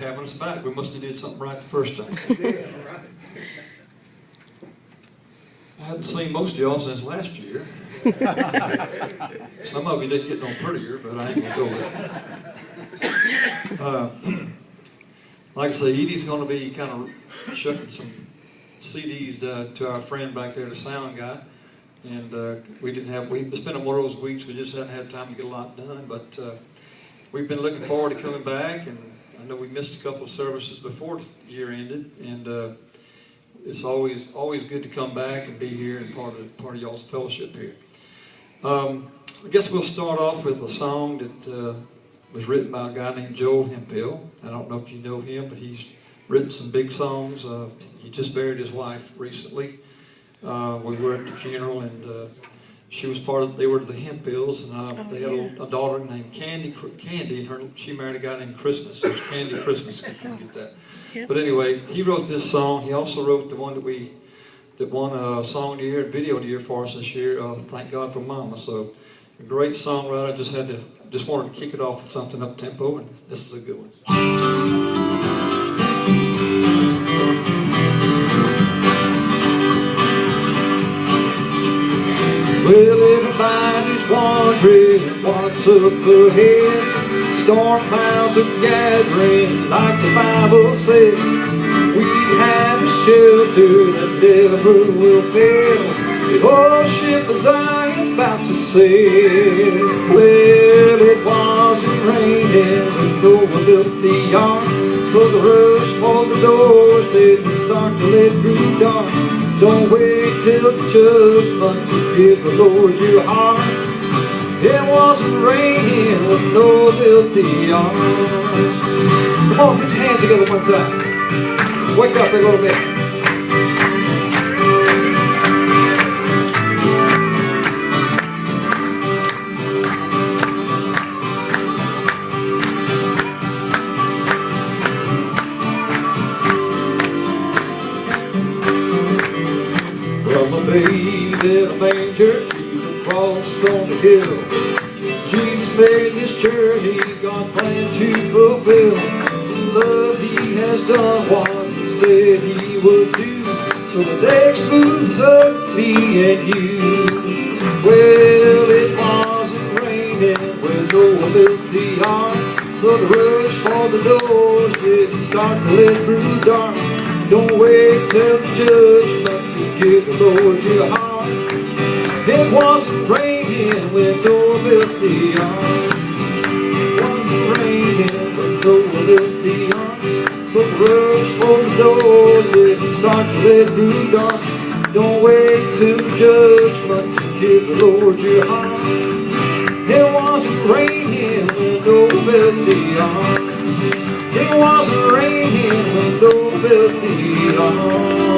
having us back. We must have did something right the first time. I hadn't seen most of y'all since last year. Some of you didn't get no prettier, but I ain't going to go there. Like I say, Edie's going to be kind of shucking some CDs to our friend back there, the sound guy. And it's been one of those weeks we just haven't had time to get a lot done. But we've been looking forward to coming back. And I know we missed a couple of services before the year ended. And it's always good to come back and be here and part of y'all's fellowship here. I guess we'll start off with a song that was written by a guy named Joe Hemphill. I don't know if you know him, but he's written some big songs. He just buried his wife recently. We were at the funeral, and she was they were the Hemphills, and they had a daughter named Candy, and she married a guy named Christmas, so it's Candy Christmas, if you get that. Yep. But anyway, he wrote this song. He also wrote the one that won Song of the Year and Video of the Year for us this year, Thank God for Mama. So a great songwriter. Just wanted to kick it off with something up-tempo, and this is a good one. Well, everybody's wondering what's up ahead. Storm clouds are gathering like the Bible said. We have a shelter that never will fail. The old ship of Zion's about to sail. Well, it wasn't raining when Noah built the ark, so the rush for the doors didn't start to let through dark. Don't wait till the judgment to give the Lord your heart. It wasn't raining when Noah built the ark. Come on, put your hands together one time. Just wake up a little bit. From a babe in a manger to the cross on the hill, Jesus made this journey God's plan to fulfill. Love, he has done what he said he would do, so the next move's up to me and you. Well, it wasn't raining when Noah built the ark, so the rush for the doors didn't start to let through dark. Don't wait till the judgment to give the Lord your heart. It wasn't raining when Noah built the ark. It wasn't raining when Noah built the ark, so the rush for the doors didn't start to let through dark. Don't wait till the judgment to give the Lord your heart. It wasn't raining when Noah built the ark. It wasn't raining when Noah built the ark.